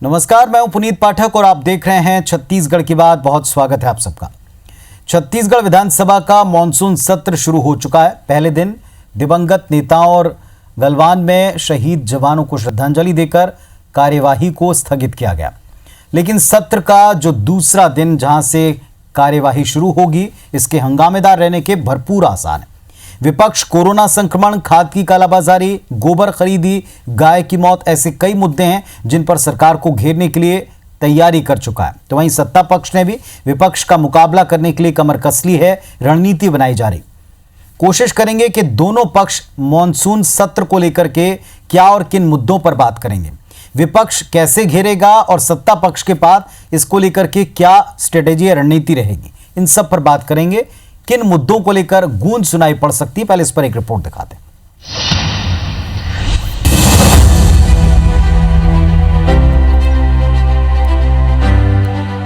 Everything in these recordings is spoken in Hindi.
नमस्कार, मैं हूं पुनीत पाठक और आप देख रहे हैं छत्तीसगढ़ की बात। बहुत स्वागत है आप सबका। छत्तीसगढ़ विधानसभा का मॉनसून सत्र शुरू हो चुका है। पहले दिन दिवंगत नेताओं और गलवान में शहीद जवानों को श्रद्धांजलि देकर कार्यवाही को स्थगित किया गया। लेकिन सत्र का जो दूसरा दिन जहां से कार्यवाही शुरू होगी, इसके हंगामेदार रहने के भरपूर आसार हैं। विपक्ष कोरोना संक्रमण, खाद की कालाबाजारी, गोबर खरीदी, गाय की मौत, ऐसे कई मुद्दे हैं जिन पर सरकार को घेरने के लिए तैयारी कर चुका है। तो वहीं सत्ता पक्ष ने भी विपक्ष का मुकाबला करने के लिए कमर कस ली है। रणनीति बनाई जा रही। कोशिश करेंगे कि दोनों पक्ष मॉनसून सत्र को लेकर के क्या और किन मुद्दों पर बात करेंगे, विपक्ष कैसे घेरेगा और सत्ता पक्ष के पास इसको लेकर के क्या स्ट्रेटेजी या रणनीति रहेगी, इन सब पर बात करेंगे। किन मुद्दों को लेकर गूंज सुनाई पड़ सकती है, पहले इस पर एक रिपोर्ट दिखाते हैं।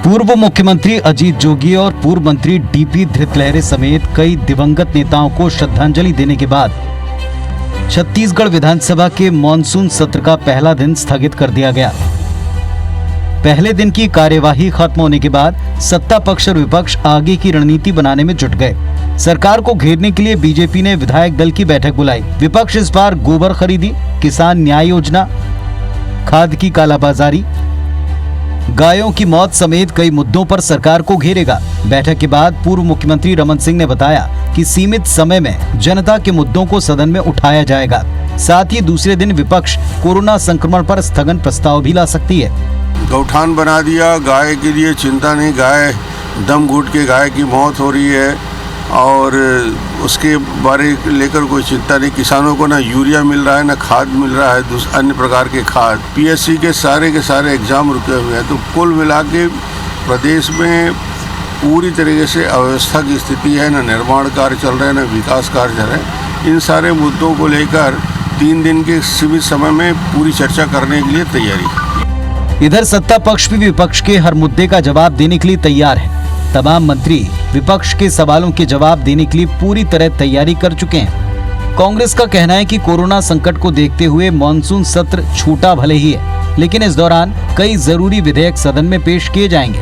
पूर्व मुख्यमंत्री अजीत जोगी और पूर्व मंत्री डीपी धृतलहरे समेत कई दिवंगत नेताओं को श्रद्धांजलि देने के बाद छत्तीसगढ़ विधानसभा के मॉनसून सत्र का पहला दिन स्थगित कर दिया गया। पहले दिन की कार्यवाही खत्म होने के बाद सत्ता पक्ष और विपक्ष आगे की रणनीति बनाने में जुट गए। सरकार को घेरने के लिए बीजेपी ने विधायक दल की बैठक बुलाई। विपक्ष इस बार गोबर खरीदी, किसान न्याय योजना, खाद की कालाबाजारी, गायों की मौत समेत कई मुद्दों पर सरकार को घेरेगा। बैठक के बाद पूर्व मुख्यमंत्री रमन सिंह ने बताया कि सीमित समय में जनता के मुद्दों को सदन में उठाया जाएगा। साथ ही दूसरे दिन विपक्ष कोरोना संक्रमण पर स्थगन प्रस्ताव भी ला सकती है। गौठान बना दिया, गाय के लिए चिंता नहीं, गाय दम घुट के गाय की मौत हो रही है और उसके बारे लेकर कोई चिंता नहीं। किसानों को ना यूरिया मिल रहा है, ना खाद मिल रहा है, अन्य प्रकार के खाद। पीएससी के सारे एग्जाम रुके हुए हैं। तो कुल मिला के प्रदेश में पूरी तरीके से अव्यवस्था की स्थिति है। ना निर्माण कार्य चल रहे हैं, ना विकास कार्य चल रहे हैं। इन सारे मुद्दों को लेकर 3 दिन के सीमित समय में पूरी चर्चा करने के लिए तैयारी। इधर सत्ता पक्ष भी विपक्ष के हर मुद्दे का जवाब देने के लिए तैयार है। तमाम मंत्री विपक्ष के सवालों के जवाब देने के लिए पूरी तरह तैयारी कर चुके हैं। कांग्रेस का कहना है कि कोरोना संकट को देखते हुए मॉनसून सत्र छोटा भले ही है, लेकिन इस दौरान कई जरूरी विधेयक सदन में पेश किए जाएंगे।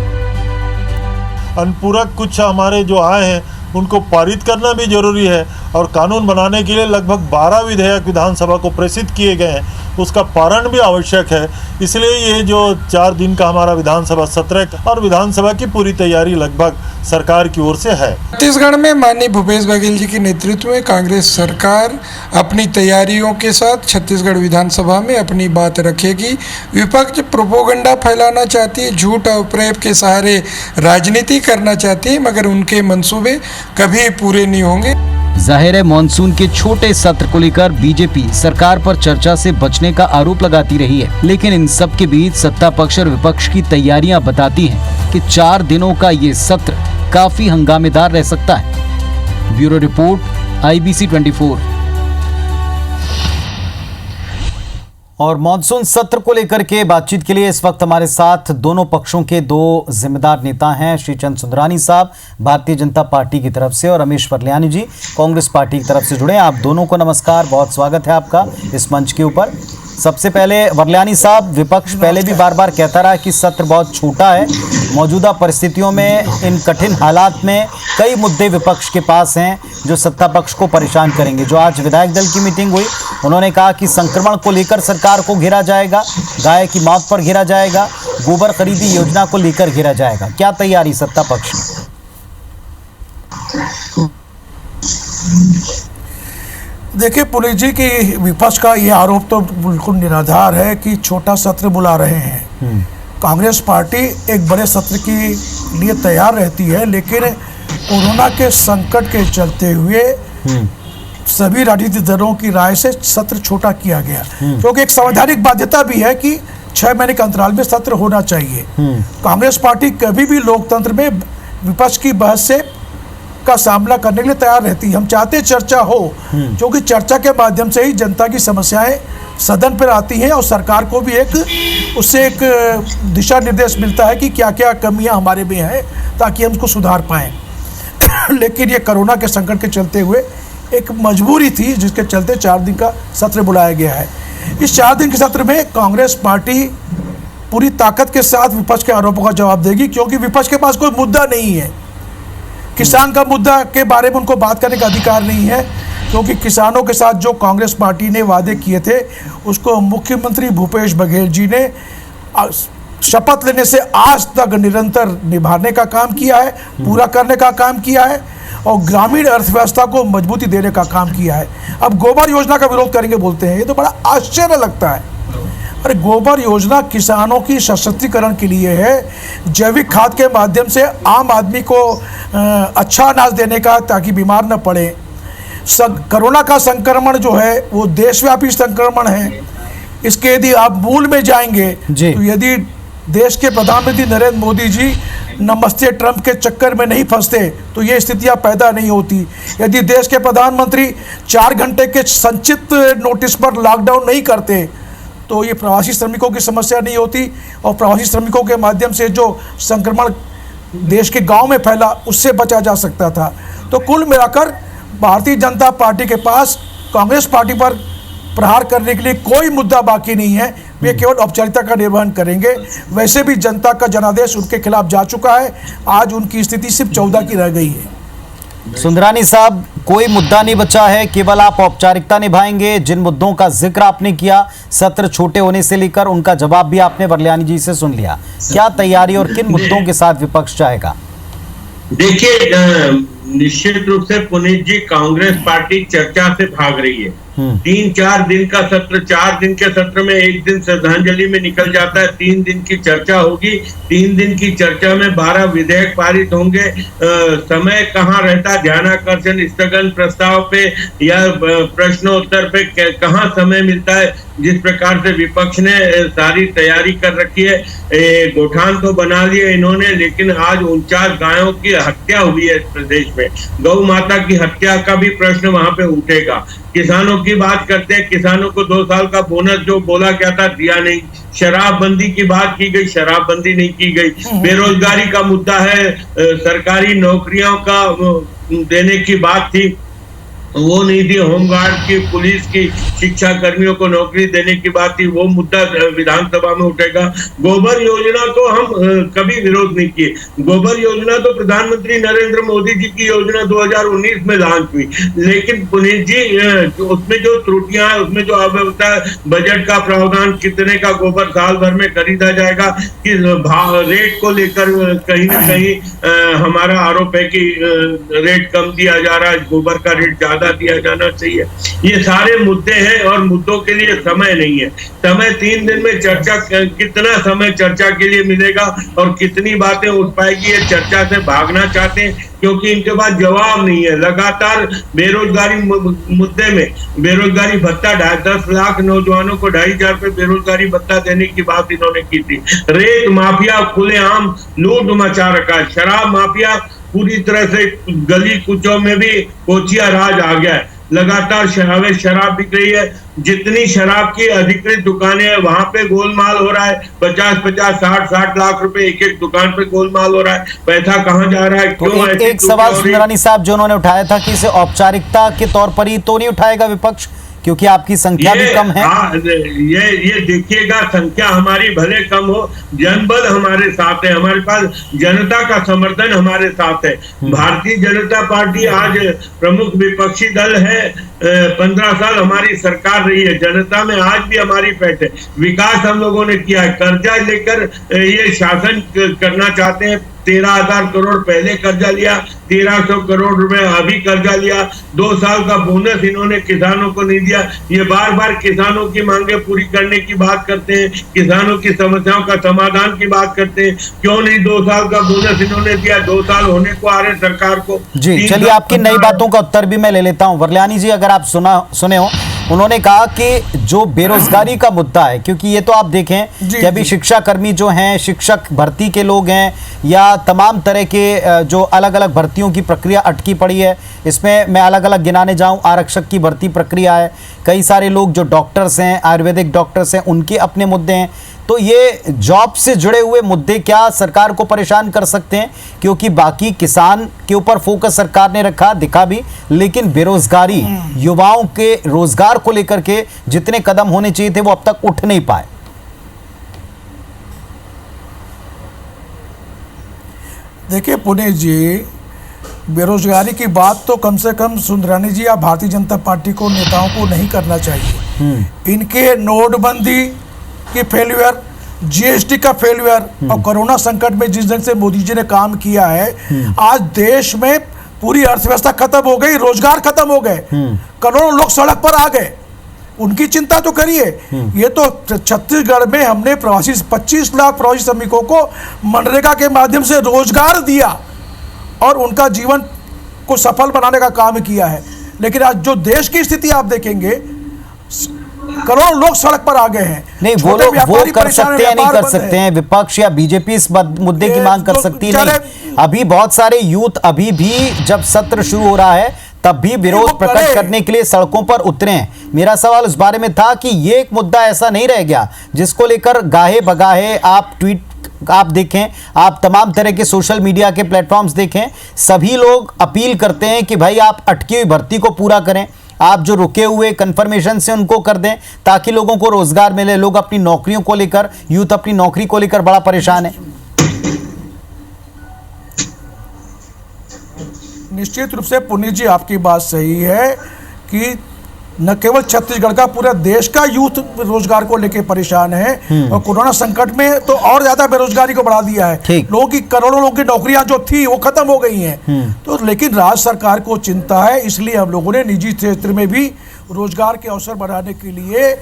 अनुपूरक कुछ हमारे जो आए हैं उनको पारित करना भी जरूरी है और कानून बनाने के लिए लगभग 12 विधेयक विधानसभा को प्रेषित किए गए हैं, उसका पारण भी आवश्यक है। इसलिए ये जो 4 दिन का हमारा विधानसभा सत्र और विधानसभा की पूरी तैयारी लगभग सरकार की ओर से है। छत्तीसगढ़ में माननीय भूपेश बघेल जी के नेतृत्व में कांग्रेस सरकार अपनी तैयारियों के साथ छत्तीसगढ़ विधानसभा में अपनी बात रखेगी। विपक्ष प्रोपोगंडा फैलाना चाहती है, झूठ और प्रेम के सहारे राजनीति करना चाहती है, मगर उनके मंसूबे कभी पूरे नहीं होंगे। जाहिर है, मानसून के छोटे सत्र को लेकर बीजेपी सरकार पर चर्चा से बचने का आरोप लगाती रही है, लेकिन इन सब के बीच सत्ता पक्ष और विपक्ष की तैयारियां बताती हैं कि 4 दिनों का ये सत्र काफी हंगामेदार रह सकता है। Bureau report, IBC 24। और मॉनसून सत्र को लेकर के बातचीत के लिए इस वक्त हमारे साथ दोनों पक्षों के 2 जिम्मेदार नेता हैं। श्रीचंद सुंदरानी साहब भारतीय जनता पार्टी की तरफ से और रमेश वर्ल्यानी जी कांग्रेस पार्टी की तरफ से जुड़े हैं। आप दोनों को नमस्कार, बहुत स्वागत है आपका इस मंच के ऊपर। सबसे पहले वर्ल्यानी साहब, विपक्ष पहले भी बार बार कहता रहा कि सत्र बहुत छोटा है। मौजूदा परिस्थितियों में, इन कठिन हालात में कई मुद्दे विपक्ष के पास हैं जो सत्ता पक्ष को परेशान करेंगे। जो आज विधायक दल की मीटिंग हुई, उन्होंने कहा कि संक्रमण को लेकर सरकार को घेरा जाएगा, गाय की मौत पर घेरा जाएगा, गोबर खरीदी योजना को लेकर घेरा जाएगा। क्या तैयारी सत्ता पक्ष की? देखिए पुनीत जी की विपक्ष का ये आरोप तो बिल्कुल निराधार है कि छोटा सत्र बुला रहे हैं। कांग्रेस पार्टी एक बड़े सत्र के लिए तैयार रहती है, लेकिन कोरोना के संकट के चलते हुए सभी राजनीतिक दलों की राय से सत्र छोटा किया गया, क्योंकि एक संवैधानिक बाध्यता भी है कि 6 महीने के अंतराल में सत्र होना चाहिए। कांग्रेस पार्टी कभी भी लोकतंत्र में विपक्ष की बहस से का सामना करने के लिए तैयार रहती है। हम चाहते चर्चा हो, क्योंकि चर्चा के माध्यम से ही जनता की समस्याएं सदन पर आती हैं और सरकार को भी उससे एक दिशा निर्देश मिलता है कि क्या क्या कमियां हमारे में हैं ताकि हम उसको सुधार पाएं। लेकिन ये कोरोना के संकट के चलते हुए एक मजबूरी थी, जिसके चलते 4 दिन का सत्र बुलाया गया है। इस 4 दिन के सत्र में कांग्रेस पार्टी पूरी ताकत के साथ विपक्ष के आरोपों का जवाब देगी, क्योंकि विपक्ष के पास कोई मुद्दा नहीं है। किसान का मुद्दा के बारे में उनको बात करने का अधिकार नहीं है, क्योंकि किसानों के साथ जो कांग्रेस पार्टी ने वादे किए थे उसको मुख्यमंत्री भूपेश बघेल जी ने शपथ लेने से आज तक निरंतर निभाने का काम किया है, पूरा करने का काम किया है और ग्रामीण अर्थव्यवस्था को मजबूती देने का काम किया है। अब गोबर योजना का विरोध करेंगे बोलते हैं, ये तो बड़ा आश्चर्य लगता है। अरे गोबर योजना किसानों की सशक्तिकरण के लिए है, जैविक खाद के माध्यम से आम आदमी को अच्छा अनाज देने का, ताकि बीमार न पड़े। कोरोना का संक्रमण जो है वो देशव्यापी संक्रमण है, इसके यदि आप मूल में जाएंगे तो यदि देश के प्रधानमंत्री नरेंद्र मोदी जी नमस्ते ट्रंप के चक्कर में नहीं फंसते तो ये स्थितियां पैदा नहीं होती। यदि देश के प्रधानमंत्री 4 घंटे के संचित नोटिस पर लॉकडाउन नहीं करते तो ये प्रवासी श्रमिकों की समस्या नहीं होती, और प्रवासी श्रमिकों के माध्यम से जो संक्रमण देश के गांव में फैला उससे बचा जा सकता था। तो कुल मिलाकर भारतीय जनता पार्टी के पास कांग्रेस पार्टी पर प्रहार करने के लिए कोई मुद्दा बाकी नहीं है। वे केवल औपचारिकता का निर्वहन करेंगे। वैसे भी जनता का जनादेश उनके खिलाफ जा चुका है, आज उनकी स्थिति सिर्फ 14 की रह गई है। सुंदरानी साहब, कोई मुद्दा नहीं बचा है, केवल आप औपचारिकता निभाएंगे। जिन मुद्दों का जिक्र आपने किया, सत्र छोटे होने से लेकर, उनका जवाब भी आपने वरल्यानी जी से सुन लिया। क्या तैयारी और किन मुद्दों के साथ विपक्ष चाहेगा? देखिए, निश्चित रूप से पुनीत जी, कांग्रेस पार्टी चर्चा से भाग रही है। 3-4 दिन का सत्र, 4 दिन के सत्र में 1 दिन श्रद्धांजलि में निकल जाता है, 3 दिन की चर्चा होगी। 3 दिन की चर्चा में 12 विधेयक पारित होंगे। समय कहाँ रहता, ध्यानाकर्षण स्थगन प्रस्ताव पे या प्रश्नोत्तर पे कहाँ समय मिलता है। जिस प्रकार से विपक्ष ने सारी तैयारी कर रखी है, गोठान तो बना लिए इन्होंने, लेकिन आज 49 गायों की हत्या हुई है इस प्रदेश में। गौ माता की हत्या का भी प्रश्न वहां पे उठेगा। किसानों की बात करते हैं, किसानों को 2 साल का बोनस जो बोला गया था दिया नहीं। शराबबंदी की बात की गई, शराबबंदी नहीं की गई। बेरोजगारी का मुद्दा है, सरकारी नौकरियों का देने की बात थी, वो नहीं दी। होमगार्ड की, पुलिस की, शिक्षा कर्मियों को नौकरी देने की बात थी, वो मुद्दा विधानसभा में उठेगा। गोबर योजना को हम कभी विरोध नहीं किए। गोबर योजना तो प्रधानमंत्री नरेंद्र मोदी जी की योजना 2019 में लॉन्च हुई, लेकिन पुनीत जी उसमें जो त्रुटियां हैं, उसमें जो अव्यवस्था है, बजट का प्रावधान, कितने का गोबर साल भर में खरीदा जाएगा, कि रेट को लेकर कहीं ना कहीं हमारा आरोप है कि रेट कम दिया जा रहा है, गोबर का रेट ज्यादा दिया जाना चाहिए। ये सारे मुद्दे हैं और मुद्दों के लिए समय नहीं है। समय 3 दिन में चर्चा, कितना समय चर्चा के लिए मिलेगा और कितनी बातें उठ पाएगी, ये चर्चा से भागना चाहते हैं, क्योंकि इनके पास जवाब नहीं है। लगातार बेरोजगारी मुद्दे में बेरोजगारी भत्ता 10 लाख नौजवानों को 2,500 रुपए बेरोजगारी भत्ता देने की बात इन्होंने की थी। रेत माफिया खुलेआम लूट मचा रखा है। शराब माफिया पूरी तरह से गली कुचों में भी कोचिया राज आ गया है। लगातार शराब बिक रही है। जितनी शराब की अधिकृत दुकानें हैं वहां पे गोलमाल हो रहा है। 50-50, 60-60 लाख रुपए एक दुकान पे गोलमाल हो रहा है। पैसा कहां जा रहा है, क्यों? एक सवाल सुंदरानी साहब जो उन्होंने उठाया था कि इसे औपचारिकता के तौर पर ही तो नहीं उठाएगा विपक्ष, क्योंकि आपकी संख्या भी कम है। ये देखिएगा, संख्या हमारी भले कम हो, जनबल हमारे साथ है, हमारे पास जनता का समर्थन हमारे साथ है। भारतीय जनता पार्टी आज प्रमुख विपक्षी दल है। 15 साल हमारी सरकार रही है, जनता में आज भी हमारी पैठ है। विकास हम लोगों ने किया है। कर्जा लेकर ये शासन करना चाहते हैं। 13,000 करोड़ पहले कर्जा लिया, 1,300 करोड़ रुपए अभी कर्जा लिया। 2 साल का बोनस इन्होंने किसानों को नहीं दिया। ये बार बार किसानों की मांगे पूरी करने की बात करते हैं, किसानों की समस्याओं का समाधान की बात करते हैं। क्यों नहीं 2 साल का बोनस इन्होंने दिया? 2 साल होने को आ रहे सरकार को। जी चलिए, आपकी नई बातों का उत्तर भी मैं ले लेता हूं। वरल्यानी जी, अगर आप सुने हो, उन्होंने कहा कि जो बेरोजगारी का मुद्दा है, क्योंकि ये तो आप देखें कि अभी शिक्षा कर्मी जो हैं, शिक्षक भर्ती के लोग हैं, या तमाम तरह के जो अलग अलग भर्तियों की प्रक्रिया अटकी पड़ी है। इसमें मैं अलग अलग गिनाने जाऊं, आरक्षक की भर्ती प्रक्रिया है, कई सारे लोग जो डॉक्टर्स हैं, आयुर्वेदिक डॉक्टर्स हैं, उनके अपने मुद्दे हैं। तो ये जॉब से जुड़े हुए मुद्दे क्या सरकार को परेशान कर सकते हैं? क्योंकि बाकी किसान के ऊपर फोकस सरकार ने रखा, दिखा भी, लेकिन बेरोजगारी, युवाओं के रोजगार को लेकर के जितने कदम होने चाहिए थे वो अब तक उठ नहीं पाए। देखिए पुनीत जी, बेरोजगारी की बात तो कम से कम सुंदरानी जी या भारतीय जनता पार्टी को, नेताओं को नहीं करना चाहिए। इनके नोटबंदी की फेल्यूर, जीएसटी का फेल्यूर और कोरोना संकट में जिस ढंग से मोदी जी ने काम किया है, आज देश में पूरी अर्थव्यवस्था खत्म हो गई, रोजगार खत्म हो गए, करोड़ों लोग सड़क पर आ गए। उनकी चिंता तो करिए। ये तो छत्तीसगढ़ में हमने 25 लाख प्रवासी श्रमिकों को मनरेगा के माध्यम से रोजगार दिया और उनका जीवन को सफल बनाने का काम किया है। लेकिन आज जो देश की स्थिति आप देखेंगे, करोड़ों लोग सड़क पर आ गए हैं। नहीं, वो लोग वो कर सकते हैं, नहीं कर सकते हैं। विपक्ष या बीजेपी इस मुद्दे की मांग कर सकती नहीं। अभी बहुत सारे यूथ अभी भी जब सत्र शुरू हो रहा है तब भी विरोध प्रकट करने के लिए सड़कों पर उतरे हैं। मेरा सवाल उस बारे में था कि ये एक मुद्दा ऐसा नहीं रह गया जिसको लेकर गाहे बगाहे आप ट्वीट आप देखें, आप तमाम तरह के सोशल मीडिया के प्लेटफॉर्म्स देखें, सभी लोग अपील करते हैं कि भाई आप अटकी हुई भर्ती को पूरा करें, आप जो रुके हुए कन्फर्मेशन से उनको कर दें ताकि लोगों को रोजगार मिले। लोग अपनी नौकरियों को लेकर, यूथ अपनी नौकरी को लेकर बड़ा परेशान है। निश्चित रूप से पुनीत जी आपकी बात सही है कि न केवल छत्तीसगढ़ का, पूरा देश का यूथ रोजगार को लेकर परेशान है और कोरोना संकट में तो और ज्यादा बेरोजगारी को बढ़ा दिया है। लोगों की, करोड़ों लोगों की नौकरियां जो थी वो खत्म हो गई हैं। तो लेकिन राज्य सरकार को चिंता है, इसलिए हम लोगों ने निजी क्षेत्र में भी रोजगार के अवसर बढ़ाने के लिए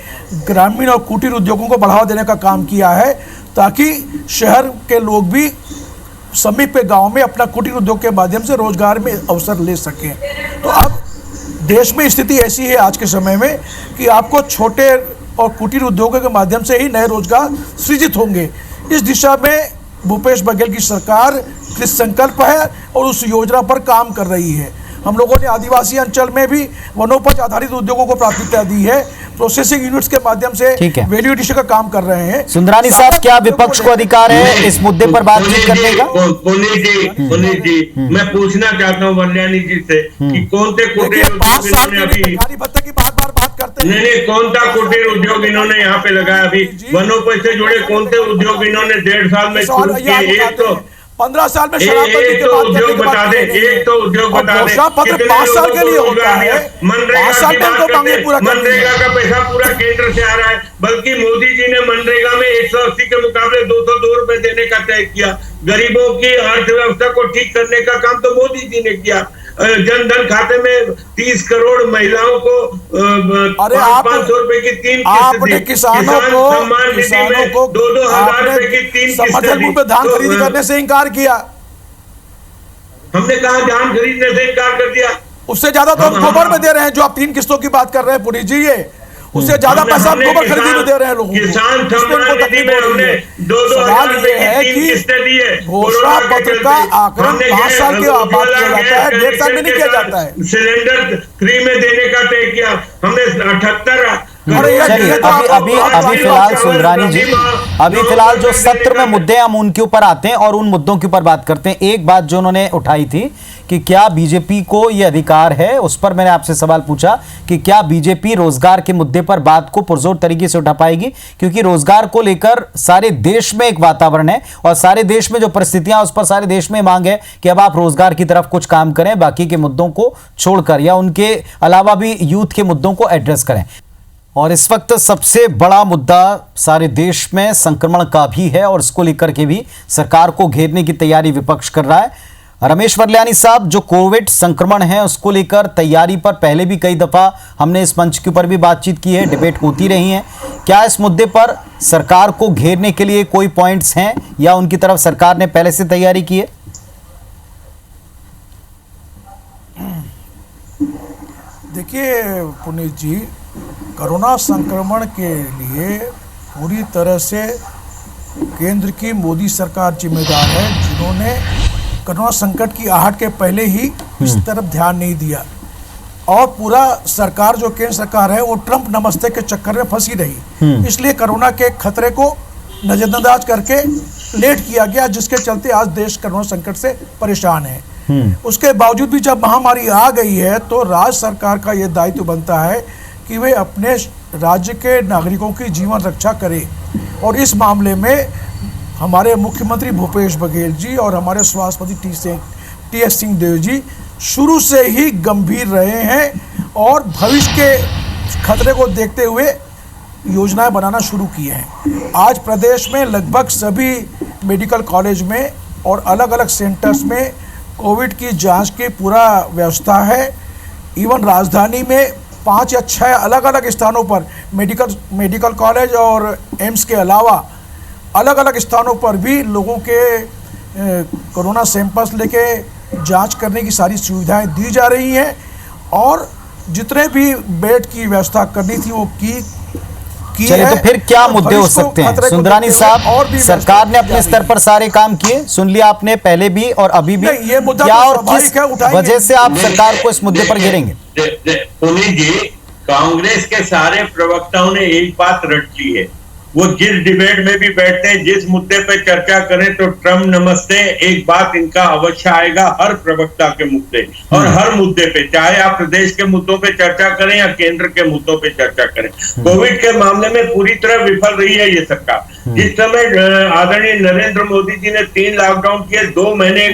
ग्रामीण और कुटीर उद्योगों को बढ़ावा देने का काम किया है ताकि शहर के लोग भी समीप के गांव में अपना कुटीर उद्योग के माध्यम से रोजगार में अवसर ले सकें। तो अब देश में स्थिति ऐसी है आज के समय में कि आपको छोटे और कुटीर उद्योगों के माध्यम से ही नए रोजगार सृजित होंगे। इस दिशा में भूपेश बघेल की सरकार कृत संकल्प है और उस योजना पर काम कर रही है। हम लोगों ने आदिवासी अंचल में भी वनोपज आधारित उद्योगों को प्राथमिकता दी है, प्रोसेसिंग यूनिट्स के माध्यम से वैल्यू एडिशन का काम कर रहे हैं। सुंदरानी साहब, क्या विपक्ष को अधिकार है इस मुद्दे पर बातचीत करने का? पुनीत जी, मैं पूछना चाहता हूँ वल्याणी जी से कि कौन से कुटीर उद्योग इन्होंने अभी भत्ते की बात करते हैं। नहीं, कौन सा कुटीर उद्योग इन्होंने यहाँ पे लगाया? अभी वनोपज से जुड़े कौन से उद्योग इन्होंने 1.5 साल में शुरू किए? एक तो 15 साल में शराबबंदी के बाद उद्योग बता दे, एक तो उद्योग बता दे। घोषणा पत्र 5 साल के लिए होता है। मनरेगा की बात करते हैं, मनरेगा का पैसा पूरा केंद्र से आ रहा है, बल्कि मोदी जी ने मनरेगा में 180 के मुकाबले 202 रुपए देने का तय किया। गरीबों की अर्थव्यवस्था को ठीक करने का काम तो मोदी जी ने किया। जनधन खाते में 30 करोड़ महिलाओं को 500 रुपए की 3 किस्त दी। किसानों सम्मान निधि में 2-2 हजार रुपए की 3 किस्तें दी। धान खरीदी करने से इनकार किया। हमने कहा धान खरीदने से इनकार कर दिया। उससे ज्यादा तो हम गोबर में दे रहे हैं, जो आप 3 किस्तों की बात कर रहे हैं पुनीत जी, ये उससे ज्यादा पैसा हम गोबर खरीदी में दे रहे हैं लोगों को। किसान सम्मान निधि में हमने 2-2 हजार रुपए की 3 किस्तें दी है। घोषणा पत्र का आकलन 5 साल के बाद किया जाता है, 1.5 साल में नहीं किया जाता है। सिलेंडर फ्री में देने का तय किया हमने 78। चलिए, अभी फिलहाल सुंदरानी जी, अभी फिलहाल जो सत्र में मुद्दे हम उनके ऊपर आते हैं और उन मुद्दों के ऊपर बात करते हैं। एक बात जो उन्होंने उठाई थी कि क्या बीजेपी को यह अधिकार है, उस पर मैंने आपसे सवाल पूछा कि क्या बीजेपी रोजगार के मुद्दे पर बात को पुरजोर तरीके से उठा पाएगी, क्योंकि रोजगार को लेकर सारे देश में एक वातावरण है और सारे देश में जो परिस्थितियां, उस पर सारे देश में मांग है कि अब आप रोजगार की तरफ कुछ काम करें, बाकी के मुद्दों को छोड़कर, या उनके अलावा भी यूथ के मुद्दों को एड्रेस करें। और इस वक्त सबसे बड़ा मुद्दा सारे देश में संक्रमण का भी है और इसको लेकर के भी सरकार को घेरने की तैयारी विपक्ष कर रहा है। रमेश वल्याणी साहब, जो कोविड संक्रमण है उसको लेकर तैयारी पर पहले भी कई दफ़ा हमने इस मंच के ऊपर भी बातचीत की है, डिबेट होती रही है। क्या इस मुद्दे पर सरकार को घेरने के लिए कोई पॉइंट्स हैं या उनकी तरफ सरकार ने पहले से तैयारी की है? देखिए पुनीत जी, कोरोना संक्रमण के लिए पूरी तरह से केंद्र की मोदी सरकार जिम्मेदार है, जिन्होंने कोरोना संकट की आहट के पहले ही इस तरफ ध्यान नहीं दिया और पूरा सरकार जो केंद्र सरकार है वो ट्रंप नमस्ते के चक्कर में फंसी रही। इसलिए कोरोना के खतरे को नजरअंदाज करके लेट किया गया, जिसके चलते आज देश कोरोना संकट से परेशान है। उसके बावजूद भी जब महामारी आ गई है तो राज्य सरकार का ये दायित्व बनता है कि वे अपने राज्य के नागरिकों की जीवन रक्षा करें और इस मामले में हमारे मुख्यमंत्री भूपेश बघेल जी और हमारे स्वास्थ्य मंत्री टी.एस. सिंहदेव जी शुरू से ही गंभीर रहे हैं और भविष्य के खतरे को देखते हुए योजनाएं बनाना शुरू किए हैं। आज प्रदेश में लगभग सभी मेडिकल कॉलेज में और अलग अलग सेंटर्स में कोविड की जांच की पूरा व्यवस्था है। इवन राजधानी में 5 या 6 अलग अलग स्थानों पर मेडिकल कॉलेज और एम्स के अलावा अलग अलग स्थानों पर भी लोगों के कोरोना सैंपल्स लेके जांच करने की सारी सुविधाएं दी जा रही हैं और जितने भी बेड की व्यवस्था करनी थी वो की चलिए, तो फिर क्या मुद्दे हो सकते हैं सुंदरानी साहब? और भी सरकार ने अपने स्तर पर सारे काम किए, सुन लिया आपने पहले भी और अभी भी। ये मुद्दा क्या तो और किस स्वाभाविक है, उठाएंगे। वजह से आप सरकार को इस मुद्दे पर घेरेंगे? पुनीत जी, कांग्रेस के सारे प्रवक्ताओं ने एक बात रट ली है, वो जिस डिबेट में भी बैठते हैं, जिस मुद्दे पे चर्चा करें तो ट्रम्प नमस्ते, एक बात इनका अवश्य आएगा हर प्रवक्ता के मुद्दे और हर मुद्दे पे, चाहे आप प्रदेश के मुद्दों पे चर्चा करें या केंद्र के मुद्दों पे चर्चा करें। कोविड के मामले में पूरी तरह विफल रही है ये सरकार। जिस समय आदरणीय नरेंद्र मोदी जी ने 3 लॉकडाउन किए 2 महीने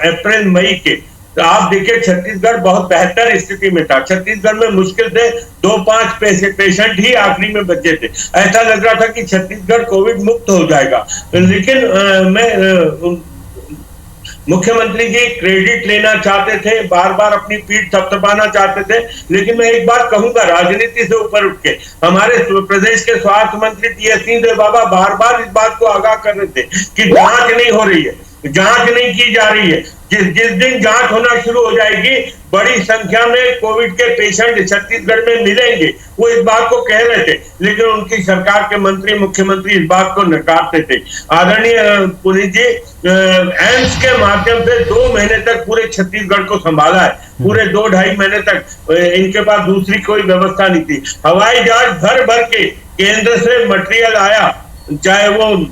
अप्रैल मई के, तो आप देखिए छत्तीसगढ़ बहुत बेहतर स्थिति में था। छत्तीसगढ़ में मुश्किल से 2-5 पेशेंट ही आखिरी में बचे थे। ऐसा लग रहा था कि छत्तीसगढ़ कोविड मुक्त हो जाएगा। लेकिन मैं मुख्यमंत्री जी क्रेडिट लेना चाहते थे, बार बार अपनी पीठ थपथपाना चाहते थे, लेकिन मैं एक बात कहूंगा राजनीति से ऊपर उठ के, हमारे प्रदेश के स्वास्थ्य मंत्री टी.एस. सिंहदेव बाबा बार बार इस बात को आगाह कर रहे थे कि जांच नहीं हो रही है, जांच नहीं की जा रही है। जिस दिन जांच होना शुरू हो जाएगी, बड़ी संख्या में कोविड के पेशेंट छत्तीसगढ़ में मिलेंगे, वो इस बात को कह रहे थे, लेकिन उनकी सरकार के मंत्री मुख्यमंत्री इस बात को नकारते थे। आदरणीय पुनीत जी, एम्स के माध्यम से 2 महीने तक पूरे छत्तीसगढ़ को संभाला है, पूरे 2-2.5 महीने तक इनके पास दूसरी कोई व्यवस्था नहीं थी। हवाई जहाज भर भर के केंद्र से मटेरियल आया, चाहे वो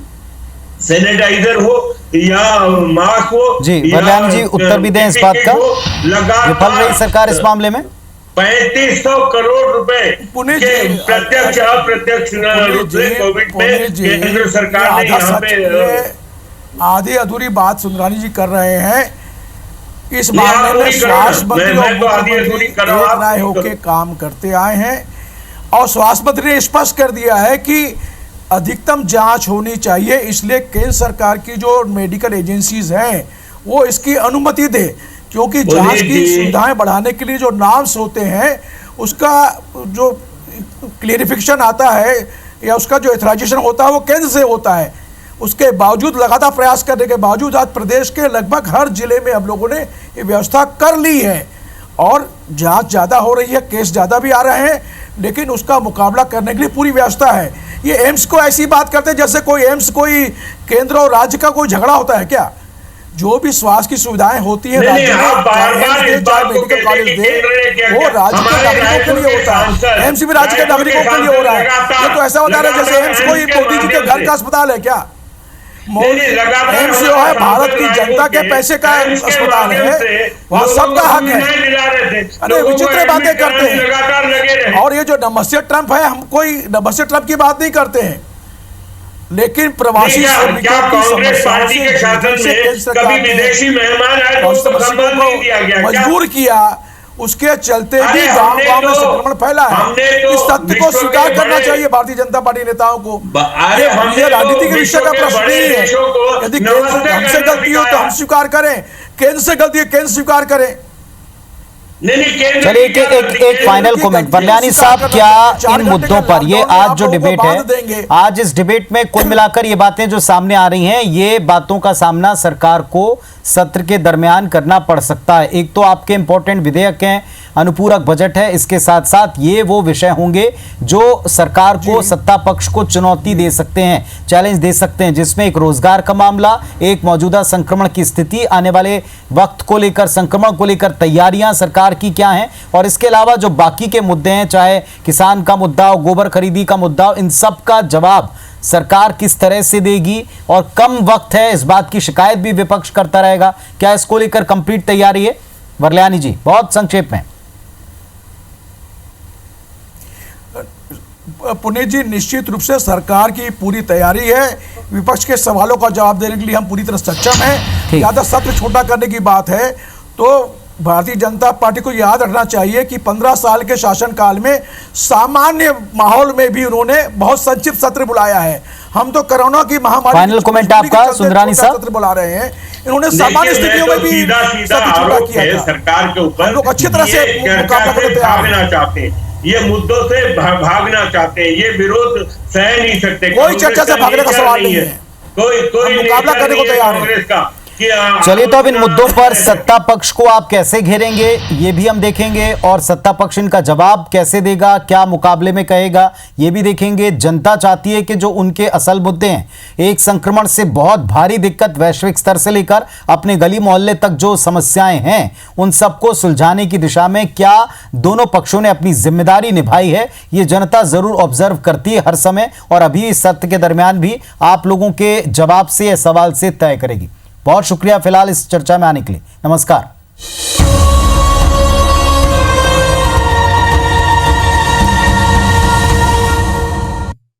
सैनिटाइजर हो या मास्क हो। जी वरदान जी, उत्तर भी दें इस बात का, विफल रही सरकार इस मामले में। 3500 करोड़ रुपए के प्रत्यक्ष अप्रत्यक्ष रूप से कोविड में केंद्र सरकार ने यहाँ पे आधी अधूरी बात सुंदरानी जी कर रहे हैं। इस मामले में स्वास्थ्य मंत्री और मुख्यमंत्री एक राय होकर काम करते आए हैं और स्वास्थ्य मंत्री ने स्पष्ट कर दिया है कि अधिकतम जांच होनी चाहिए, इसलिए केंद्र सरकार की जो मेडिकल एजेंसीज हैं वो इसकी अनुमति दे, क्योंकि जांच की सुविधाएं बढ़ाने के लिए जो नॉर्म्स होते हैं उसका जो क्लियरिफिकेशन आता है या उसका जो ऑथराइजेशन होता है वो केंद्र से होता है। उसके बावजूद लगातार प्रयास करने के बावजूद आज प्रदेश के लगभग हर जिले में हम लोगों ने ये व्यवस्था कर ली है और जांच ज़्यादा हो रही है, केस ज़्यादा भी आ रहे हैं, लेकिन उसका मुकाबला करने के लिए पूरी व्यवस्था है। ये एम्स को ऐसी बात करते हैं जैसे कोई एम्स कोई केंद्र और राज्य का कोई झगड़ा होता है क्या? जो भी स्वास्थ्य की सुविधाएं होती है राज्य में, चाहे मेडिकल कॉलेज दे, वो राज्य के नागरिकों के लिए होता है। एम्स भी राज्य के नागरिकों के लिए हो रहा है। ये तो ऐसा होता है जैसे एम्स कोई मोदी जी के घर का अस्पताल है क्या? एम्स जो है भारत की जनता के पैसे का अस्पताल है, वहाँ सबका हक है। अरे विचित्र बातें करते हैं। और ये जो नमस्ते ट्रंप है, हम कोई नमस्ते ट्रंप की बात नहीं करते हैं, लेकिन प्रवासी श्रमिकों की समस्याओं से मजबूर किया, उसके चलते भी गांव गांव में संक्रमण फैला है। इस तथ्य को स्वीकार करना चाहिए भारतीय जनता पार्टी नेताओं को। ये राजनीति के विषय का प्रश्न नहीं है। यदि केंद्र हमसे गलती हो तो हम स्वीकार करें, केंद्र से गलती है केंद्र स्वीकार करें। चलिए एक फाइनल कमेंट बरलानी साहब, क्या इन मुद्दों पर ये आज जो डिबेट है, आज इस डिबेट में कुल मिलाकर ये बातें जो सामने आ रही हैं, ये बातों का सामना सरकार को सत्र के दरमियान करना पड़ सकता है। एक तो आपके इंपॉर्टेंट विधेयक हैं, अनुपूरक बजट है, इसके साथ साथ ये वो विषय होंगे जो सरकार को, सत्ता पक्ष को चुनौती दे सकते हैं, चैलेंज दे सकते हैं, जिसमें एक रोजगार का मामला, एक मौजूदा संक्रमण की स्थिति, आने वाले वक्त को लेकर, संक्रमण को लेकर तैयारियां सरकार की क्या हैं, और इसके अलावा जो बाकी के मुद्दे हैं, चाहे किसान का मुद्दा हो, गोबर खरीदी का मुद्दा हो, इन सब का जवाब सरकार किस तरह से देगी। और कम वक्त है, इस बात की शिकायत भी विपक्ष करता रहेगा। क्या इसको लेकर कंप्लीट तैयारी है? वरलानी जी बहुत संक्षेप में। पुनीत जी, निश्चित रूप से सरकार की पूरी तैयारी है। विपक्ष के सवालों का जवाब देने के लिए हम पूरी तरह सक्षम हैं। ठीक। ज़्यादा सत्र छोटा करने की बात है तो भारतीय जनता पार्टी को याद रखना चाहिए कि 15 साल के शासनकाल में सामान्य माहौल में भी उन्होंने बहुत संक्षिप्त सत्र बुलाया है। हम तो कोरोना की महामारी फाइनल कमेंट आपका सुंदरानी साहब। सत्र बुला रहे हैं, इन्होंने सामान्य स्थितियों में भी सीधा सत्र छोटा आरोप किया है था। सरकार के ऊपर। हम लोग अच्छी तरह से ये चर्चा मुकाबला से करने तैयार हैं। भागना चाहते हैं, ये मुद्दों से भागना चाहते हैं, ये विरोध सह नहीं सकते। कोई चर्चा से भागने का सवाल नहीं है। कोई हम मुकाबला नेचर करने को नहीं है तैयार हैं। कांग्रेस का कि चलिए, तो अब इन मुद्दों पर सत्ता पक्ष को आप कैसे घेरेंगे ये भी हम देखेंगे, और सत्ता पक्ष इनका जवाब कैसे देगा, क्या मुकाबले में कहेगा ये भी देखेंगे। जनता चाहती है कि जो उनके असल मुद्दे हैं, एक संक्रमण से बहुत भारी दिक्कत वैश्विक स्तर से लेकर अपने गली मोहल्ले तक जो समस्याएं हैं, उन सबको सुलझाने की दिशा में क्या दोनों पक्षों ने अपनी जिम्मेदारी निभाई है, ये जनता जरूर ऑब्जर्व करती है हर समय, और अभी इस सत्र के दरमियान भी आप लोगों के जवाब से या सवाल से तय करेगी। बहुत शुक्रिया फिलहाल इस चर्चा में आने के लिए। नमस्कार।